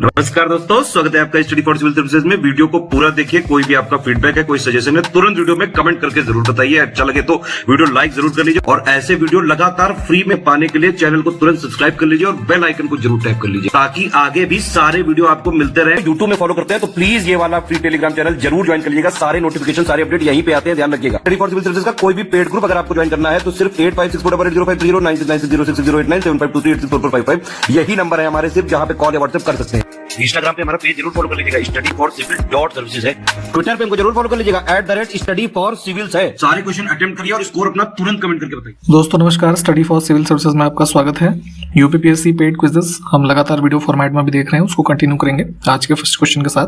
नमस्कार दोस्तों, स्वागत है आपका स्टडी फॉर सिविल सर्विसेज में। वीडियो को पूरा देखिए। कोई भी आपका फीडबैक है, कोई सजेशन है, तुरंत वीडियो में कमेंट करके जरूर बताइए। अच्छा लगे तो वीडियो लाइक जरूर कर लीजिए और ऐसे वीडियो लगातार फ्री में पाने के लिए चैनल को तुरंत सब्सक्राइब कर लीजिए और बेल आइकन को जरूर टैप कर लीजिए ताकि आगे भी सारे वीडियो आपको मिलते रहे। यूट्यूब में फॉलो करते हैं तो प्लीज ये वाला फ्री टेलीग्राम चैनल जरूर ज्वाइन कर लीजिएगा। सारे नोटिफिकेशन, सारे अपडेट यहीं पे आते हैं, ध्यान रखिएगा। स्टडी फॉर सिविल सर्विसेज का कोई भी पेड ग्रुप अगर आपको ज्वाइन करना है तो सिर्फ 856480560660897523864455 यही नंबर है हमारे, सिर्फ जहां पे कॉल या व्हाट्सएप कर सकते हैं। इंस्टाग्राम पे हमारा पेज जरूर फॉलो कर लीजिएगा, studyforcivil.services है। ट्विटर पे हमको जरूर फॉलो कर लीजिएगा, @studyforcivils है। सारे क्वेश्चन अटेम्प्ट करिए और स्कोर अपना तुरंत कमेंट करके बताइए। दोस्तों नमस्कार, स्टडी फॉर सिविल सर्विसेज में आपका स्वागत है। यूपीपीएससी पेड क्विज़ेस हम लगातार वीडियो फॉर्मेट में भी देख रहे हैं, उसको कंटिन्यू करेंगे आज के फर्स्ट क्वेश्चन के साथ।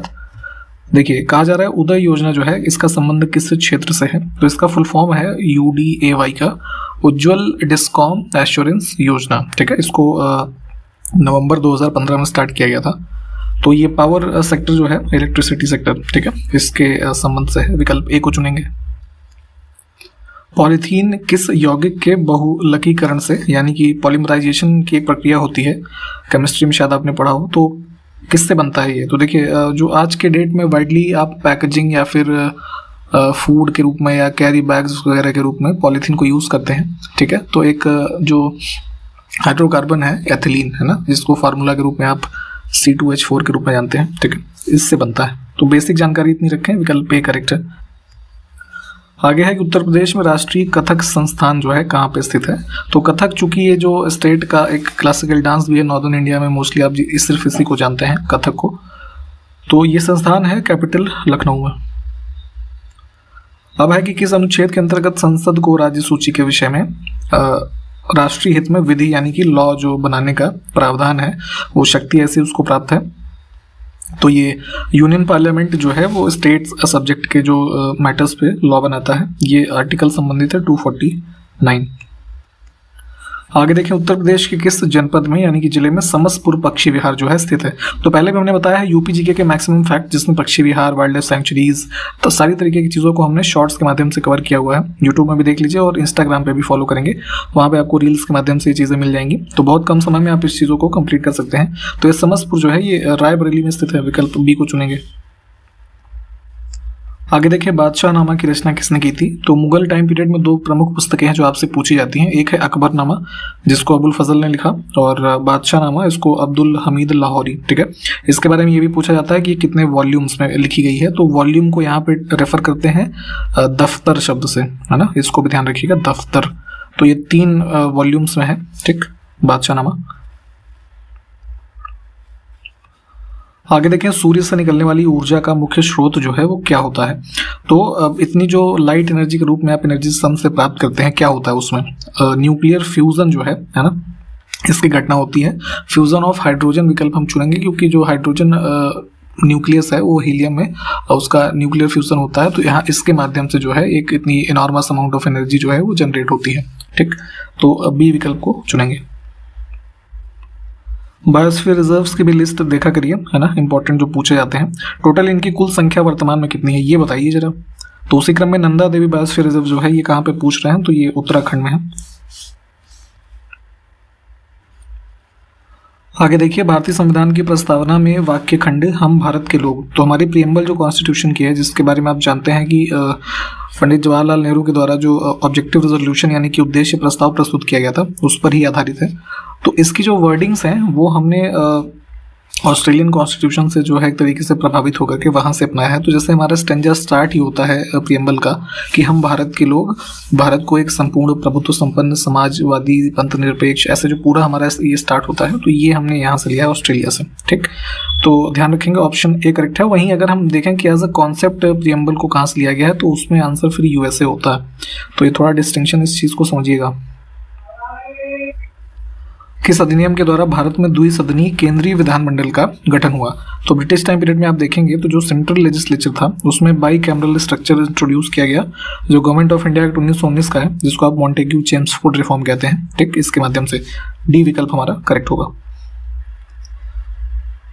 देखिए, कहा जा रहा है उदय योजना जो है इसका संबंध किस क्षेत्र से है? तो इसका फुल फॉर्म है UDAY का, उज्ज्वल डिस्कॉम एश्योरेंस योजना। ठीक है, इसको नवंबर 2015 में स्टार्ट किया गया था। तो ये पावर सेक्टर जो है, इलेक्ट्रिसिटी सेक्टर, ठीक है, इसके संबंध से है। विकल्प ए को चुनेंगे। पॉलीथीन किस यौगिक के बहुलकीकरण से, यानी कि पॉलीमराइजेशन की एक प्रक्रिया होती है, केमिस्ट्री में शायद आपने पढ़ा हो, तो किससे बनता है ये? तो देखिए, जो आज के डेट में वाइडली आप पैकेजिंग या फिर फूड के रूप में या कैरी बैग्स वगैरह के रूप में पॉलीथीन को यूज़ करते हैं। ठीक है, तो एक जो हाइड्रोकार्बन है एथिलीन, है ना, जिसको फार्मूला के रूप में आप C2H4 के रूप में जानते हैं। ठीक है, इससे बनता है। तो बेसिक जानकारी इतनी रखें, विकल्प ए करेक्ट है। आगे है कि उत्तर प्रदेश में राष्ट्रीय कथक संस्थान जो है कहाँ पे स्थित है? तो कथक चूंकि ये जो स्टेट का एक क्लासिकल डांस भी है, नॉर्दर्न इंडिया में मोस्टली आप सिर्फ इसी को जानते हैं, कथक को। तो ये संस्थान है कैपिटल लखनऊ में। अब है कि किस अनुच्छेद के अंतर्गत संसद को राज्य सूची के विषय में राष्ट्रीय हित में विधि यानी कि लॉ जो बनाने का प्रावधान है, वो शक्ति ऐसी उसको प्राप्त है। तो ये यूनियन पार्लियामेंट जो है वो स्टेट्स सब्जेक्ट के जो मैटर्स पे लॉ बनाता है। ये आर्टिकल संबंधित है 249। आगे देखें, उत्तर प्रदेश के किस जनपद में यानी कि जिले में समसपुर पक्षी विहार जो है स्थित है? तो पहले भी हमने बताया है यूपीजीके के मैक्सिमम फैक्ट, जिसमें पक्षी विहार, वाइल्ड लाइफ सेंचुरीज, तो सारी तरीके की चीज़ों को हमने शॉर्ट्स के माध्यम से कवर किया हुआ है। यूट्यूब में भी देख लीजिए और इंस्टाग्राम पे भी फॉलो करेंगे, वहाँ पे आपको रील्स के माध्यम से ये चीज़ें मिल जाएंगी। तो बहुत कम समय में आप इस चीज़ों को कंप्लीट कर सकते हैं। तो ये समसपुर जो है ये रायबरेली में स्थित है, विकल्प बी को चुनेंगे। आगे देखिए, बादशाहनामा की रचना किसने की थी? तो मुगल टाइम पीरियड में दो प्रमुख पुस्तकें हैं जो आपसे पूछी जाती हैं। एक है अकबरनामा, जिसको अबुल फजल ने लिखा, और बादशाहनामा, इसको अब्दुल हमीद लाहौरी। ठीक है, इसके बारे में ये भी पूछा जाता है कि ये कितने वॉल्यूम्स में लिखी गई है। तो वॉल्यूम को यहाँ पे रेफर करते हैं दफ्तर शब्द से, है ना, इसको भी ध्यान रखिएगा, दफ्तर। तो ये 3 वॉल्यूम्स में है। ठीक, बादशाहनामा। आगे देखें, सूर्य से निकलने वाली ऊर्जा का मुख्य स्रोत जो है वो क्या होता है? तो अब इतनी जो लाइट एनर्जी के रूप में आप एनर्जी सन से प्राप्त करते हैं, क्या होता है उसमें? न्यूक्लियर फ्यूजन जो है ना, इसकी घटना होती है। फ्यूजन ऑफ हाइड्रोजन विकल्प हम चुनेंगे, क्योंकि जो हाइड्रोजन न्यूक्लियस है वो हीलियम में उसका न्यूक्लियर फ्यूजन होता है। तो यहाँ इसके माध्यम से जो है एक इतनी इनॉर्मस अमाउंट ऑफ एनर्जी जो है वो जनरेट होती है। ठीक, तो बी विकल्प को चुनेंगे। बायोस्फीयर रिजर्व्स की भी लिस्ट देखा करिए, है ना, इंपॉर्टेंट जो पूछे जाते हैं। टोटल इनकी कुल संख्या वर्तमान में कितनी है ये बताइए जरा। तो उसी क्रम में नंदा देवी बायोस्फीयर रिजर्व जो है ये कहाँ पे पूछ रहे हैं? तो ये उत्तराखंड में है। आगे देखिए, भारतीय संविधान की प्रस्तावना में वाक्य खंड हम भारत के लोग, तो हमारी प्रीएम्बल जो कॉन्स्टिट्यूशन की है, जिसके बारे में आप जानते हैं कि पंडित जवाहरलाल नेहरू के द्वारा जो ऑब्जेक्टिव रेजोल्यूशन यानी कि उद्देश्य प्रस्ताव प्रस्तुत किया गया था, उस पर ही आधारित है। तो इसकी जो वर्डिंग्स हैं वो हमने ऑस्ट्रेलियन कॉन्स्टिट्यूशन से जो है एक तरीके से प्रभावित होकर के वहाँ से अपनाया है। तो जैसे हमारा स्टेंजा स्टार्ट ही होता है प्रीएम्बल का कि हम भारत के लोग, भारत को एक संपूर्ण प्रभुत्व संपन्न समाजवादी पंथ निरपेक्ष, ऐसे जो पूरा हमारा ये स्टार्ट होता है, तो ये हमने यहाँ से लिया है ऑस्ट्रेलिया से। ठीक, तो ध्यान रखेंगे, ऑप्शन ए करेक्ट है। वहीं अगर हम देखें कि एज अ कॉन्सेप्ट प्रीएम्बल को कहाँ से लिया गया है, तो उसमें आंसर फिर USA होता है। तो ये थोड़ा डिस्टिंक्शन इस चीज़ को समझिएगा। किस अधिनियम के द्वारा भारत में द्विसदनीय केंद्रीय विधानमंडल का गठन हुआ? तो ब्रिटिश टाइम पीरियड में आप देखेंगे तो जो सेंट्रल लेजिस्लेचर था उसमें बाई कैमरल स्ट्रक्चर इंट्रोड्यूस किया गया, जो गवर्नमेंट ऑफ इंडिया एक्ट 1919 का है, जिसको आप मॉन्टेग्यू चेम्सफोर्ड रिफॉर्म कहते हैं। ठीक, इसके माध्यम से डी विकल्प हमारा करेक्ट होगा।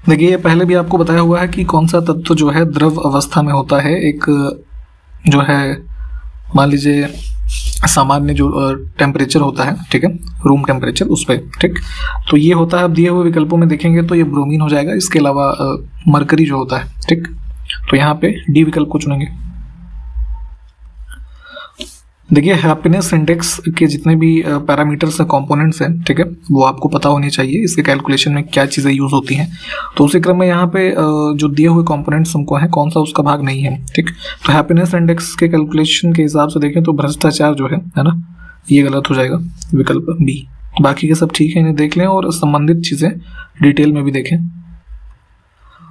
देखिए, ये पहले भी आपको बताया हुआ है कि कौन सा तत्व जो है द्रव अवस्था में होता है। एक जो है मान लीजिए सामान्य जो टेम्परेचर होता है, ठीक है, रूम टेम्परेचर उस पर, ठीक। तो ये होता है, अब दिए हुए विकल्पों में देखेंगे तो ये ब्रोमीन हो जाएगा। इसके अलावा मरकरी जो होता है, ठीक। तो यहाँ पे डी विकल्प को चुनेंगे। देखिए हैप्पीनेस इंडेक्स के जितने भी पैरामीटर्स हैं, कंपोनेंट्स हैं, ठीक है, वो आपको पता होने चाहिए, इसके कैलकुलेशन में क्या चीज़ें यूज़ होती हैं। तो उसी क्रम में यहाँ पे जो दिए हुए कंपोनेंट्स हमको हैं, कौन सा उसका भाग नहीं है, ठीक। तो हैप्पीनेस इंडेक्स के कैलकुलेशन के हिसाब से देखें तो भ्रष्टाचार जो है ना, ये गलत हो जाएगा, विकल्प बी। बाकी के सब ठीक है, इन्हें देख लें और संबंधित चीज़ें डिटेल में भी देखें।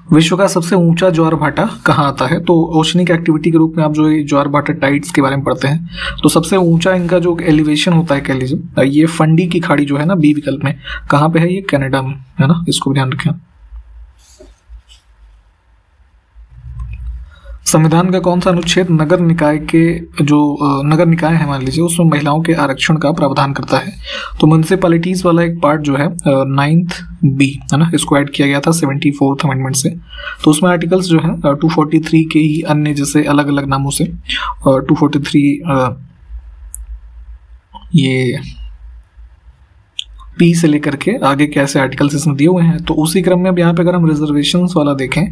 विश्व का सबसे ऊंचा ज्वार भाटा कहाँ आता है? तो ओशनिक एक्टिविटी के रूप में आप जो ये ज्वार भाटा टाइड्स के बारे में पढ़ते हैं, तो सबसे ऊंचा इनका जो एलिवेशन होता है, कह लीजिए ये फंडी की खाड़ी जो है ना, बी विकल्प में, कहाँ पे है? ये कनाडा में है ना, इसको भी ध्यान रखें। संविधान का कौन सा अनुच्छेद नगर निकाय के जो नगर निकाय है मान लीजिए, उसमें महिलाओं के आरक्षण का प्रावधान करता है? तो म्युनिसिपैलिटीज वाला एक पार्ट जो है 9th बी है ना, इसको ऐड किया गया था 74th अमेंडमेंट से। तो उसमें आर्टिकल्स जो है 243 के ही अन्य जैसे अलग अलग नामों से 243 ये पी से लेकर के आगे कैसे आर्टिकल्स इसमें दिए हुए हैं। तो उसी क्रम में अब यहाँ पे अगर हम रिजर्वेशंस वाला देखें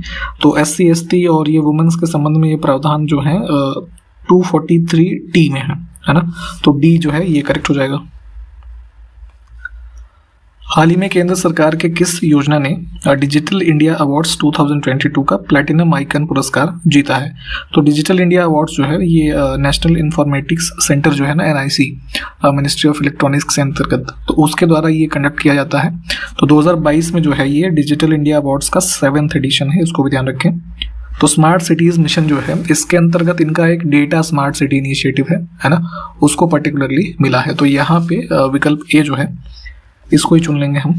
तो SC ST और ये वुमेन्स के संबंध में ये प्रावधान जो है 243 में है ना। तो डी जो है ये करेक्ट हो जाएगा। हाल ही में केंद्र सरकार के किस योजना ने डिजिटल इंडिया अवार्ड्स 2022 का प्लैटिनम आइकन पुरस्कार जीता है? तो डिजिटल इंडिया अवार्ड्स जो है ये नेशनल इंफॉर्मेटिक्स सेंटर जो है ना, NIC, मिनिस्ट्री ऑफ इलेक्ट्रॉनिक्स के अंतर्गत, तो उसके द्वारा ये कंडक्ट किया जाता है। तो 2022 में जो है ये डिजिटल इंडिया अवार्ड्स का 7th एडिशन है, इसको भी ध्यान रखें। तो स्मार्ट सिटीज मिशन जो है इसके अंतर्गत इनका एक डेटा स्मार्ट सिटी इनिशिएटिव है ना, उसको पर्टिकुलरली मिला है। तो यहाँ पे विकल्प ए जो है इसको ही चुन लेंगे हम।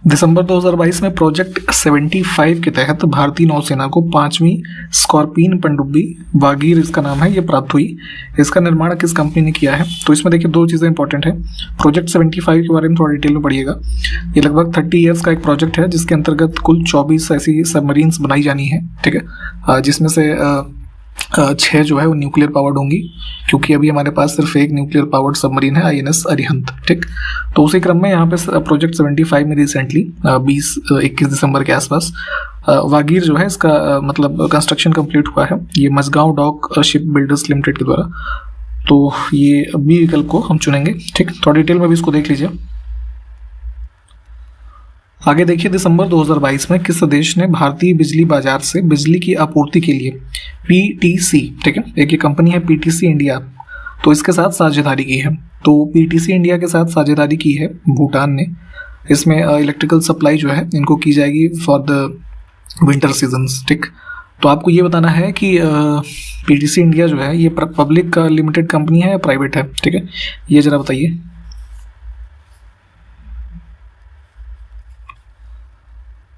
दिसंबर 2022 में प्रोजेक्ट 75 के तहत भारतीय नौसेना को 5वीं स्कॉर्पियन पनडुब्बी वागीर इसका नाम है, ये प्राप्त हुई। इसका निर्माण किस कंपनी ने किया है? तो इसमें देखिए दो चीज़ें इंपॉर्टेंट है। प्रोजेक्ट 75 के बारे में थोड़ा डिटेल में पढ़िएगा। ये लगभग 30 ईयर्स का एक प्रोजेक्ट है जिसके अंतर्गत कुल 24 ऐसी सबमरीन्स बनाई जानी है, ठीक है, जिसमें से 6 जो है वो न्यूक्लियर पावर्ड होंगी, क्योंकि अभी हमारे पास सिर्फ एक न्यूक्लियर पावर्ड सबमरीन है, INS अरिहंत, ठीक। तो उसी क्रम में यहाँ पे प्रोजेक्ट 75 में रिसेंटली 21 दिसंबर के आसपास वागीर जो है इसका मतलब कंस्ट्रक्शन कंप्लीट हुआ है, ये Mazagon dock shipbuilders limited के द्वारा। तो ये बी विकल्प को हम चुनेंगे, ठीक। थोड़ा डिटेल में भी इसको देख लीजिए। आगे देखिए, दिसंबर 2022 में किस देश ने भारतीय बिजली बाजार से बिजली की आपूर्ति के लिए PTC, ठीक है, एक ये कंपनी है PTC इंडिया, तो इसके साथ साझेदारी की है। तो PTC इंडिया के साथ साझेदारी की है भूटान ने। इसमें इलेक्ट्रिकल सप्लाई जो है इनको की जाएगी फॉर द विंटर सीजन्स, ठीक। तो आपको ये बताना है कि PTC इंडिया जो है ये पब्लिक लिमिटेड कंपनी है या प्राइवेट है, ठीक है, ये जरा बताइए।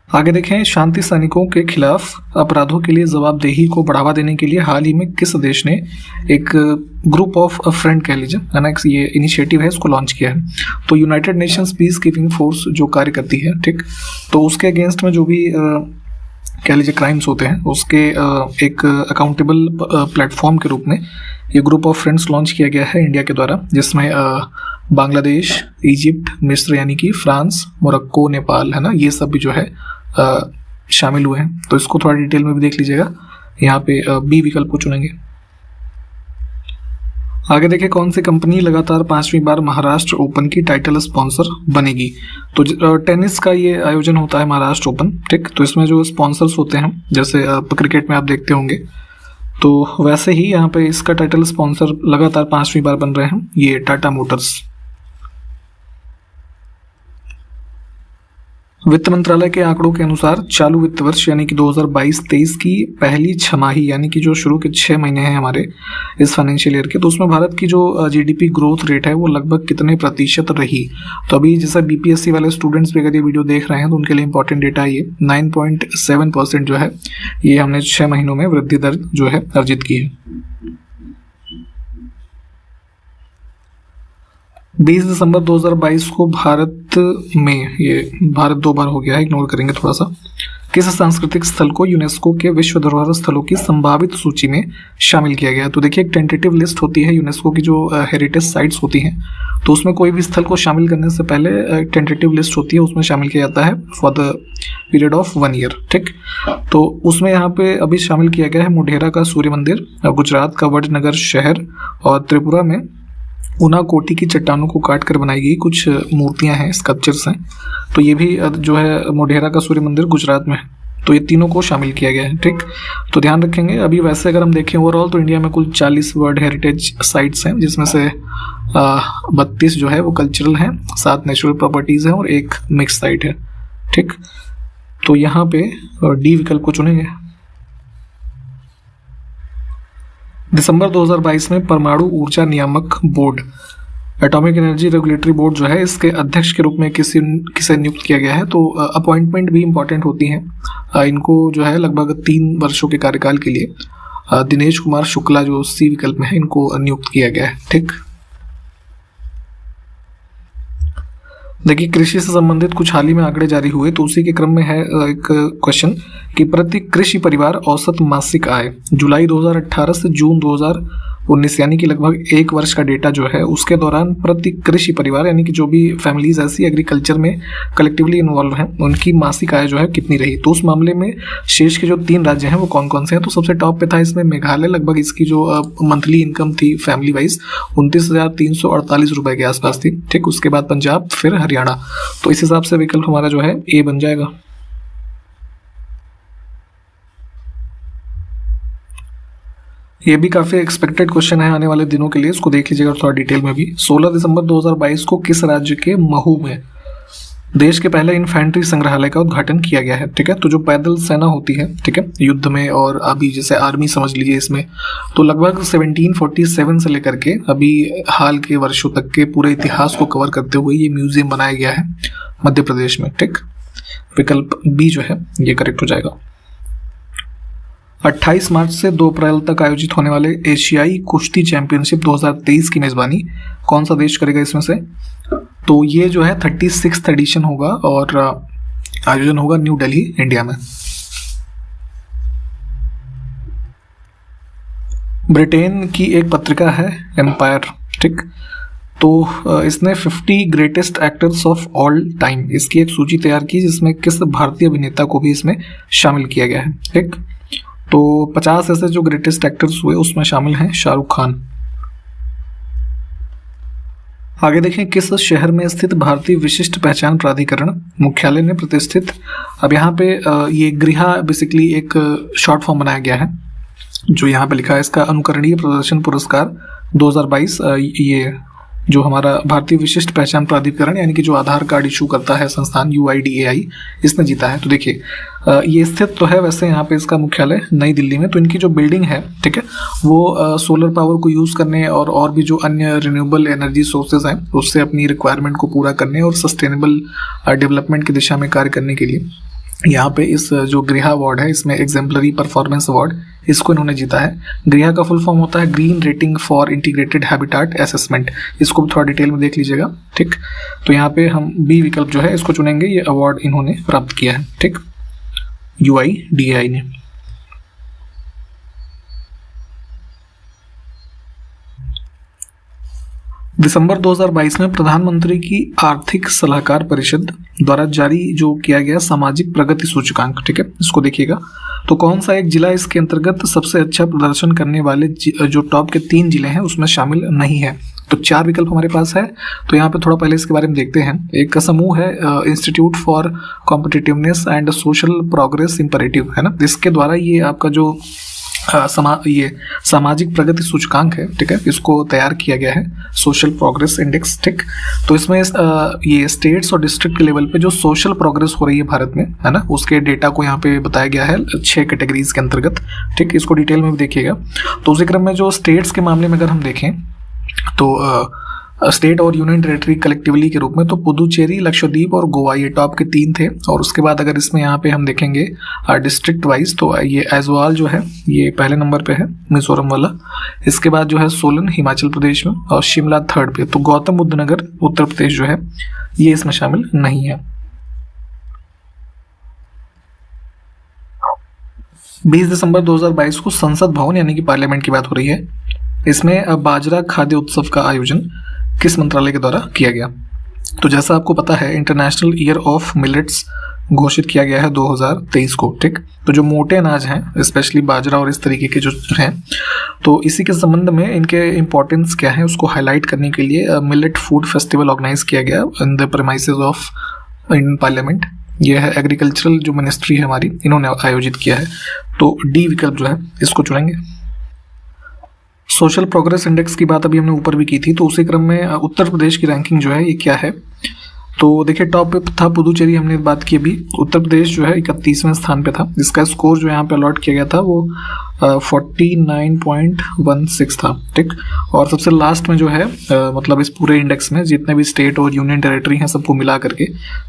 आगे देखें, शांति सैनिकों के खिलाफ अपराधों के लिए जवाबदेही को बढ़ावा देने के लिए हाल ही में किस देश ने एक ग्रुप ऑफ फ्रेंड कह लीजिए है ना, ये इनिशिएटिव है, इसको लॉन्च किया है। तो United Nations peace keeping force जो कार्य करती है, ठीक, तो उसके अगेंस्ट में जो भी कह लीजिए क्राइम्स होते हैं उसके एक अकाउंटेबल प्लेटफॉर्म के रूप में ये ग्रुप ऑफ फ्रेंड्स लॉन्च किया गया है इंडिया के द्वारा, जिसमें बांग्लादेश, इजिप्ट, मिस्र यानी कि फ्रांस, मोरक्को, नेपाल है ना, ये सब भी जो है शामिल हुए हैं। तो इसको थोड़ा डिटेल में भी देख लीजिएगा। यहाँ पे बी विकल्प को चुनेंगे। आगे देखिए, कौन सी कंपनी लगातार 5वीं बार महाराष्ट्र ओपन की टाइटल स्पॉन्सर बनेगी? तो टेनिस का ये आयोजन होता है महाराष्ट्र ओपन, ठीक। तो इसमें जो स्पॉन्सर्स होते हैं जैसे क्रिकेट में आप देखते होंगे, तो वैसे ही यहाँ पे इसका टाइटल स्पॉन्सर लगातार 5वीं बार बन रहे हैं ये टाटा मोटर्स। वित्त मंत्रालय के आंकड़ों के अनुसार चालू वित्त वर्ष यानी कि 2022-23 की पहली छमाही यानी कि जो शुरू के 6 महीने हैं हमारे इस फाइनेंशियल ईयर के, तो उसमें भारत की जो GDP ग्रोथ रेट है वो लगभग कितने प्रतिशत रही? तो अभी जैसे BPSC वाले स्टूडेंट्स भी अगर ये वीडियो देख रहे हैं तो उनके लिए इंपॉर्टेंट डेटा ये 9.7% जो है ये हमने 6 महीनों में वृद्धि दर जो है अर्जित की है। 20 दिसंबर 2022 को भारत में, ये भारत 2 बार हो गया है, इग्नोर करेंगे थोड़ा सा, किस सांस्कृतिक स्थल को यूनेस्को के विश्व धरोहर स्थलों की संभावित सूची में शामिल किया गया है? तो देखिए, एक टेंटेटिव लिस्ट होती है यूनेस्को की जो हेरिटेज साइट्स होती हैं, तो उसमें कोई भी स्थल को शामिल करने से पहले एक टेंटेटिव लिस्ट होती है, उसमें शामिल किया जाता है for the period of 1 year. ठीक, तो उसमें यहाँ पे अभी शामिल किया गया है मोढेरा का सूर्य मंदिर, गुजरात का वडनगर शहर, और त्रिपुरा में ऊनाकोटी की चट्टानों को काट कर बनाई गई कुछ मूर्तियां हैं, स्कल्पचर्स हैं। तो ये भी जो है मोढेरा का सूर्य मंदिर गुजरात में है। तो ये तीनों को शामिल किया गया है। ठीक, तो ध्यान रखेंगे। अभी वैसे अगर हम देखें ओवरऑल तो इंडिया में कुल 40 वर्ल्ड हेरिटेज साइट्स हैं, जिसमें से 32 जो है वो कल्चरल हैं, 7 नेचुरल प्रॉपर्टीज हैं और 1 मिक्स साइट है। ठीक, तो यहाँ पे डी विकल्प को चुनेंगे। दिसंबर 2022 में परमाणु ऊर्जा नियामक board, atomic energy regulatory board जो है, इसके अध्यक्ष के रूप में किसे नियुक्त किया गया है? तो अपॉइंटमेंट भी इंपॉर्टेंट होती हैं। इनको जो है लगभग 3 वर्षों के कार्यकाल के लिए दिनेश कुमार शुक्ला जो सी विकल्प में है, इनको नियुक्त किया गया है। ठीक, देखिए कृषि से संबंधित कुछ हाल ही में आंकड़े जारी हुए, तो उसी के क्रम में है एक क्वेश्चन कि प्रति कृषि परिवार औसत मासिक आय जुलाई 2018 से जून 2019 यानी कि लगभग 1 वर्ष का डेटा जो है, उसके दौरान प्रति कृषि परिवार यानी कि जो भी फैमिलीज ऐसी एग्रीकल्चर में कलेक्टिवली इन्वॉल्व हैं, उनकी मासिक आय जो है कितनी रही। तो उस मामले में शेष के जो 3 राज्य हैं वो कौन कौन से हैं? तो सबसे टॉप पे था इसमें मेघालय, लगभग इसकी जो मंथली इनकम थी फैमिली वाइज 29,348 रुपए के आसपास थी। ठीक, उसके बाद पंजाब, फिर हरियाणा। तो इस हिसाब से विकल्प हमारा जो है ए बन जाएगा। ये भी काफी एक्सपेक्टेड क्वेश्चन है आने वाले दिनों के लिए, इसको देख लीजिएगा थोड़ा डिटेल में भी। 16 दिसंबर 2022 को किस राज्य के महू में देश के पहले इन्फेंट्री संग्रहालय का उद्घाटन किया गया है? ठीक है, तो जो पैदल सेना होती है, ठीक है, युद्ध में, और अभी जैसे आर्मी समझ लीजिए इसमें, तो लगभग 1747 से लेकर के अभी हाल के वर्षों तक के पूरे इतिहास को कवर करते हुए ये म्यूजियम बनाया गया है मध्य प्रदेश में। ठीक, विकल्प बी जो है ये करेक्ट हो जाएगा। 28 मार्च से 2 अप्रैल तक आयोजित होने वाले एशियाई कुश्ती चैंपियनशिप 2023 की मेजबानी कौन सा देश करेगा इसमें से? तो ये जो है 36th एडिशन होगा और आयोजन होगा न्यू दिल्ली, इंडिया में। ब्रिटेन की एक पत्रिका है एम्पायर, ठीक, तो इसने 50 greatest actors of all time इसकी एक सूची तैयार की, जिसमें किस भारतीय अभिनेता को भी इसमें शामिल किया गया है। ठीक, तो 50 ऐसे जो ग्रेटेस्ट एक्टर्स हुए उसमें शामिल हैं शाहरुख खान। आगे देखें, किस शहर में स्थित भारतीय विशिष्ट पहचान प्राधिकरण मुख्यालय ने प्रतिष्ठित, अब यहाँ पे ये गृहा बेसिकली एक शॉर्ट फॉर्म बनाया गया है जो यहाँ पे लिखा है, इसका अनुकरणीय प्रदर्शन पुरस्कार 2022 ये जो हमारा भारतीय विशिष्ट पहचान प्राधिकरण यानी कि जो आधार कार्ड इशू करता है संस्थान UIDAI, इसने जीता है। तो देखिए ये स्थित तो है वैसे यहाँ पे इसका मुख्यालय नई दिल्ली में, तो इनकी जो बिल्डिंग है, ठीक है, वो सोलर पावर को यूज़ करने और भी जो अन्य रिन्यूएबल एनर्जी सोर्सेज हैं उससे अपनी रिक्वायरमेंट को पूरा करने और सस्टेनेबल डेवलपमेंट की दिशा में कार्य करने के लिए यहाँ पे इस जो गृहा अवार्ड है इसमें एग्जेम्पलरी परफॉर्मेंस अवार्ड इसको इन्होंने जीता है। गृहा का फुल फॉर्म होता है green rating for integrated habitat assessment, इसको भी थोड़ा डिटेल में देख लीजिएगा। ठीक, तो यहाँ पे हम बी विकल्प जो है इसको चुनेंगे, ये अवार्ड इन्होंने प्राप्त किया है। ठीक, UIDAI ने। दिसंबर 2022 में प्रधानमंत्री की आर्थिक सलाहकार परिषद द्वारा जारी जो किया गया सामाजिक प्रगति सूचकांक, ठीक है, इसको देखिएगा, तो कौन सा एक जिला इसके अंतर्गत सबसे अच्छा प्रदर्शन करने वाले जो टॉप के 3 जिले हैं उसमें शामिल नहीं है? तो 4 विकल्प हमारे पास है, तो यहाँ पे थोड़ा पहले इसके बारे में देखते हैं। एक का समूह है institute for competitiveness and social progress imperative, है ना, इसके द्वारा ये आपका जो ये सामाजिक प्रगति सूचकांक है, ठीक है, इसको तैयार किया गया है, सोशल प्रोग्रेस इंडेक्स। ठीक, तो इसमें ये स्टेट्स और डिस्ट्रिक्ट के लेवल पे जो सोशल प्रोग्रेस हो रही है भारत में, है ना, उसके डेटा को यहाँ पे बताया गया है 6 कैटेगरीज के अंतर्गत। ठीक, इसको डिटेल में भी देखिएगा। तो उसी क्रम में जो स्टेट्स के मामले में अगर हम देखें तो स्टेट और यूनियन टेरेटरी कलेक्टिवली के रूप में, तो पुदुचेरी, लक्षद्वीप और गोवा ये टॉप के 3 थे। और उसके बाद अगर इसमें यहाँ पे हम देखेंगे डिस्ट्रिक्ट वाइज, तो ये ऐज़वाल जो है ये पहले नंबर पे है, मिजोरम वाला। इसके बाद जो है सोलन हिमाचल प्रदेश में, और शिमला 3rd पे। तो गौतम बुद्ध नगर उत्तर प्रदेश जो है ये इसमें शामिल नहीं है। 20 दिसंबर 2022 को संसद भवन यानी कि पार्लियामेंट की बात हो रही है, इसमें बाजरा खाद्य उत्सव का आयोजन किस मंत्रालय के द्वारा किया गया? तो जैसा आपको पता है इंटरनेशनल ईयर ऑफ मिलेट्स घोषित किया गया है 2023 को, ठीक। तो जो मोटे अनाज हैं स्पेशली बाजरा और इस तरीके के जो हैं, तो इसी के संबंध में इनके इम्पोर्टेंस क्या है उसको हाईलाइट करने के लिए मिलेट फूड फेस्टिवल ऑर्गेनाइज किया गया in the premises of Indian parliament. यह है एग्रीकल्चरल जो मिनिस्ट्री है हमारी, इन्होंने आयोजित किया है। तो डी विकल्प जो है इसको चुनेंगे। सोशल प्रोग्रेस इंडेक्स की बात अभी हमने ऊपर भी की थी, तो उसी क्रम में उत्तर प्रदेश की रैंकिंग जो है ये क्या है? तो देखिए टॉप पे था पुदुचेरी, हमने बात की अभी। उत्तर प्रदेश जो है 31वें स्थान पे था। इसका स्कोर जो यहाँ पे अलॉट किया गया था वो 49.16 था, ठीक। और सबसे लास्ट में जो है मतलब इस पूरे इंडेक्स में जितने भी स्टेट और यूनियन टेरेटरी हैं सबको मिला करके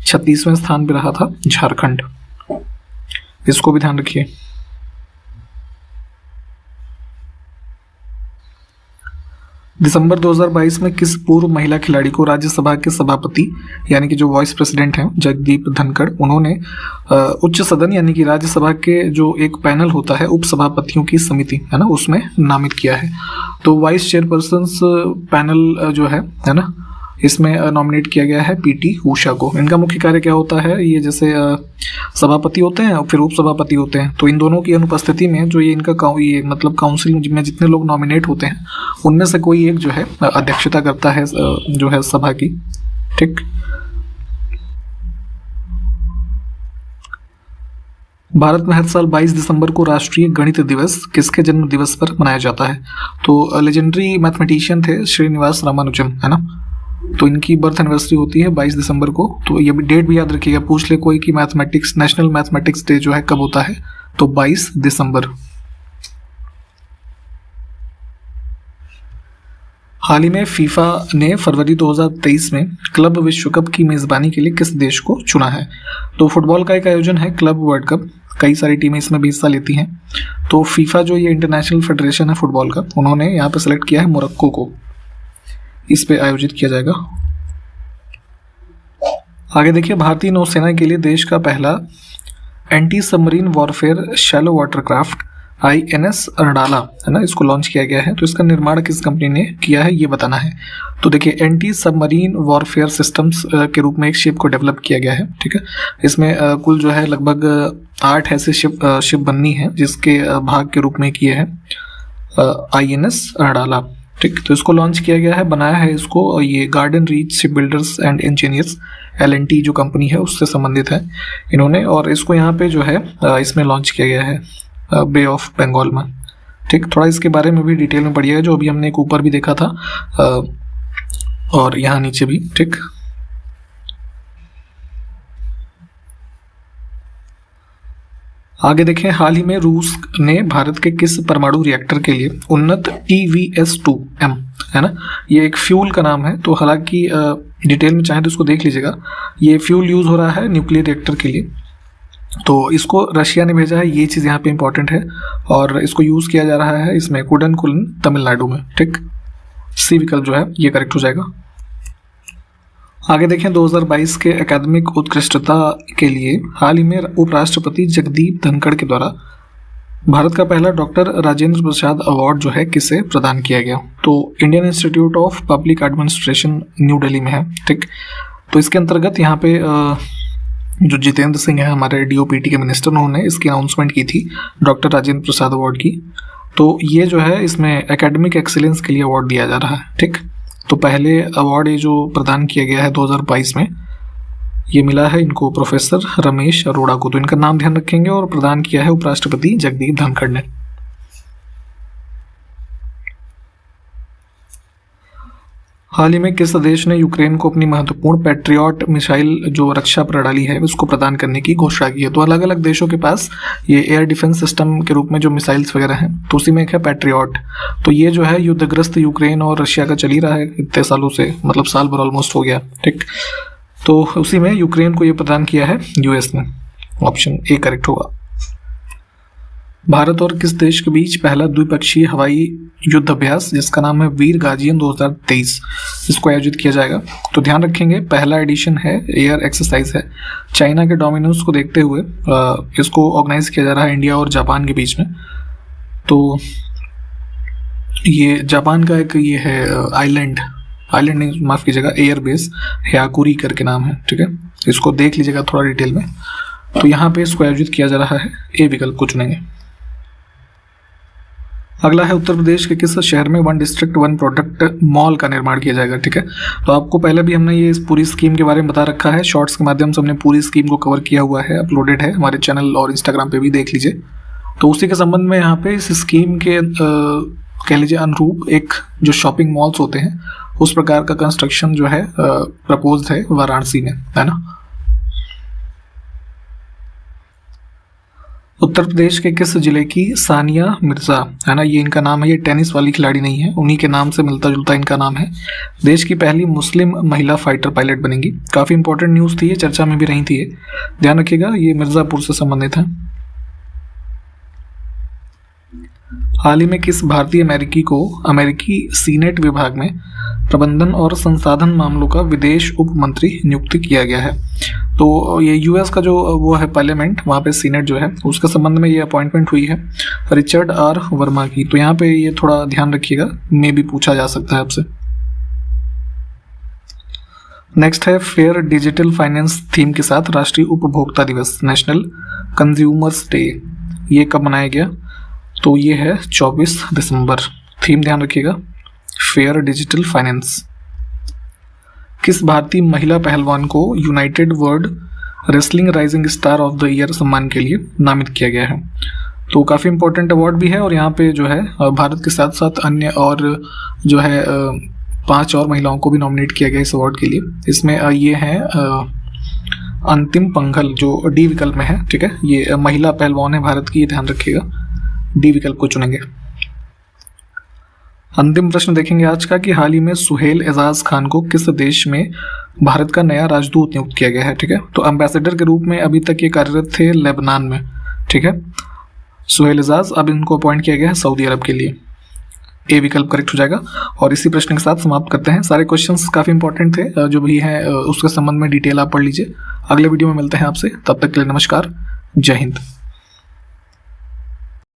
36वें स्थान पे रहा था झारखंड। इसको भी ध्यान रखिए। दिसंबर 2022 में किस पूर्व महिला खिलाड़ी को राज्यसभा के सभापति यानी कि जो वाइस प्रेसिडेंट हैं जगदीप धनखड़, उन्होंने उच्च सदन यानी कि राज्यसभा के जो एक पैनल होता है उपसभापतियों की समिति है ना, उसमें नामित किया है। तो वाइस चेयरपर्सन पैनल जो है ना, इसमें नॉमिनेट किया गया है पीटी उषा को। इनका मुख्य कार्य क्या होता है? ये जैसे सभापति होते हैं और फिर उपसभापति होते हैं, तो इन दोनों की अनुपस्थिति में जो ये इनका ये मतलब काउंसिल में जितने लोग नॉमिनेट होते हैं उनमें से कोई एक जो है अध्यक्षता करता है जो है सभा की, ठीक। भारत में हर साल 22 दिसंबर को राष्ट्रीय गणित दिवस किसके जन्म दिवस पर मनाया जाता है? तो लेजेंडरी मैथमेटिशियन थे श्रीनिवास रामानुजम, है ना। तो इनकी बर्थ एनिवर्सरी होती है 22 दिसंबर को। तो ये भी डेट भी याद रखिएगा, पूछ ले कोई कि मैथमेटिक्स नेशनल मैथमेटिक्स डे जो है कब होता है, तो 22 दिसंबर। हाल ही में फीफा ने फरवरी 2023 में क्लब विश्व कप की मेजबानी के लिए किस देश को चुना है? तो फुटबॉल का एक आयोजन है क्लब वर्ल्ड कप, कई सारी टीमें इसमें भी हिस्सा लेती हैं। तो फीफा जो ये इंटरनेशनल फेडरेशन है फुटबॉल का, उन्होंने यहाँ पे सेलेक्ट किया है मोरक्को को, इस पे आयोजित किया जाएगा। आगे देखिए, भारतीय नौसेना के लिए देश का पहला anti submarine warfare shallow watercraft INS अरडाला है ना, इसको लॉन्च किया गया है। तो इसका निर्माण किस कंपनी ने किया है ये बताना है। तो देखिए एंटी सबमरीन वॉरफेयर सिस्टम्स के रूप में एक शिप को डेवलप किया गया है, ठीक है। इसमें कुल जो है लगभग 8 ऐसे शिप बननी है जिसके भाग के रूप में किए हैं INS अरडाला, ठीक। तो इसको लॉन्च किया गया है, बनाया है इसको ये garden reach ship builders and engineers LNT जो कंपनी है उससे संबंधित है इन्होंने। और इसको यहाँ पे जो है इसमें लॉन्च किया गया है बे ऑफ बंगाल में, ठीक। थोड़ा इसके बारे में भी डिटेल में पढ़िएगा, जो अभी हमने एक ऊपर भी देखा था और यहाँ नीचे भी, ठीक। आगे देखें, हाल ही में रूस ने भारत के किस परमाणु रिएक्टर के लिए उन्नत TVS-2M है ना, ये एक फ्यूल का नाम है। तो हालांकि डिटेल में चाहे तो इसको देख लीजिएगा, ये फ्यूल यूज हो रहा है न्यूक्लियर रिएक्टर के लिए। तो इसको रशिया ने भेजा है, ये चीज़ यहाँ पे इंपॉर्टेंट है। और इसको यूज़ किया जा रहा है इसमें कुडनकुलन तमिलनाडु में, ठीक। सी विकल्प जो है ये करेक्ट हो जाएगा। आगे देखें, 2022 के एकेडमिक उत्कृष्टता के लिए हाल ही में उपराष्ट्रपति जगदीप धनखड़ के द्वारा भारत का पहला डॉक्टर राजेंद्र प्रसाद अवार्ड जो है किसे प्रदान किया गया? तो Indian institute of public administration new Delhi में है, ठीक। तो इसके अंतर्गत यहाँ पे जो जितेंद्र सिंह है हमारे DOPT के मिनिस्टर, उन्होंने इसकी अनाउंसमेंट की थी डॉक्टर राजेंद्र प्रसाद अवार्ड की। तो ये जो है इसमें एकेडमिक एक्सीलेंस के लिए अवार्ड दिया जा रहा है, ठीक। तो पहले अवार्ड ये जो प्रदान किया गया है 2022 में, ये मिला है इनको प्रोफेसर रमेश अरोड़ा को। तो इनका नाम ध्यान रखेंगे, और प्रदान किया है उपराष्ट्रपति जगदीप धनखड़ ने। हाल ही में किस देश ने यूक्रेन को अपनी महत्वपूर्ण पैट्रियट मिसाइल जो रक्षा प्रणाली है उसको प्रदान करने की घोषणा की है? तो अलग अलग देशों के पास ये एयर डिफेंस सिस्टम के रूप में जो मिसाइल्स वगैरह हैं, तो उसी में एक है पैट्रियट। तो ये जो है युद्धग्रस्त यूक्रेन और रशिया का चल ही रहा है इतने सालों से, मतलब साल भर ऑलमोस्ट हो गया, ठीक। तो उसी में यूक्रेन को ये प्रदान किया है यूएस ने। ऑप्शन ए करेक्ट होगा। भारत और किस देश के बीच पहला द्विपक्षीय हवाई युद्ध अभ्यास जिसका नाम है वीर गार्जियन 2023 इसको आयोजित किया जाएगा? तो ध्यान रखेंगे पहला एडिशन है, एयर एक्सरसाइज है। चाइना के डोमिनेंस को देखते हुए इसको ऑर्गेनाइज किया जा रहा है इंडिया और जापान के बीच में। तो ये जापान का एक ये है आइलैंड नहीं, माफ कीजिएगा, एयर बेस ह्याकुरी करके नाम है, ठीक है। इसको देख लीजिएगा थोड़ा डिटेल में। तो यहाँ पे इसको आयोजित किया जा रहा है, ए विकल्प को चुनेंगे। अगला है उत्तर प्रदेश के किस शहर में 1 डिस्ट्रिक्ट 1 प्रोडक्ट मॉल का निर्माण किया जाएगा, ठीक है। तो आपको पहले भी हमने ये इस पूरी स्कीम के बारे में बता रखा है, शॉर्ट्स के माध्यम से हमने पूरी स्कीम को कवर किया हुआ है, अपलोडेड है हमारे चैनल और इंस्टाग्राम पे भी, देख लीजिए। तो उसी के संबंध में यहाँ पे इस स्कीम के कह लीजिए अनुरूप एक जो शॉपिंग मॉल्स होते हैं उस प्रकार का कंस्ट्रक्शन जो है प्रपोज्ड है वाराणसी में, है ना। उत्तर प्रदेश के किस जिले की सानिया मिर्जा, है ना, ये इनका नाम है। ये टेनिस वाली खिलाड़ी नहीं है, उन्हीं के नाम से मिलता जुलता इनका नाम है। देश की पहली मुस्लिम महिला फाइटर पायलट बनेंगी। काफ़ी इंपॉर्टेंट न्यूज़ थी ये, चर्चा में भी रही थी ये, ध्यान रखिएगा। ये मिर्ज़ापुर से संबंधित है। हाल ही में किस भारतीय अमेरिकी को अमेरिकी सीनेट विभाग में प्रबंधन और संसाधन मामलों का विदेश उप मंत्री नियुक्त किया गया है? तो ये यूएस का जो वो है पार्लियामेंट, वहाँ पे सीनेट जो है उसके संबंध में ये अपॉइंटमेंट हुई है रिचर्ड आर वर्मा की। तो यहाँ पे ये थोड़ा ध्यान रखिएगा, मे भी पूछा जा सकता है आपसे। नेक्स्ट है फेयर डिजिटल फाइनेंस थीम के साथ राष्ट्रीय उपभोक्ता दिवस, नेशनल कंज्यूमर्स डे, ये कब मनाया गया? तो ये है 24 दिसंबर। थीम ध्यान रखिएगा, फेयर डिजिटल फाइनेंस। किस भारतीय महिला पहलवान को United world wrestling rising star of the year सम्मान के लिए नामित किया गया है? तो काफ़ी इंपॉर्टेंट अवार्ड भी है, और यहाँ पे जो है भारत के साथ साथ अन्य और जो है 5 और महिलाओं को भी नॉमिनेट किया गया इस अवार्ड के लिए। इसमें ये है अंतिम पंघल जो डी विकल्प में है, ठीक है। ये महिला पहलवान है भारत की, ये ध्यान रखिएगा, डी विकल्प को चुनेंगे। अंतिम प्रश्न देखेंगे आज का कि हाल ही में सुहेल एजाज खान को किस देश में भारत का नया राजदूत नियुक्त किया गया है, ठीक है। तो एम्बेसडर के रूप में अभी तक ये कार्यरत थे लेबनान में, ठीक है, सुहेल एजाज। अब इनको अपॉइंट किया गया है सऊदी अरब के लिए, ए विकल्प करेक्ट हो जाएगा। और इसी प्रश्न के साथ समाप्त करते हैं। सारे क्वेश्चंस काफ़ी इंपॉर्टेंट थे, जो भी है उसके संबंध में डिटेल आप पढ़ लीजिए। अगले वीडियो में मिलते हैं आपसे, तब तक के लिए नमस्कार, जय हिंद।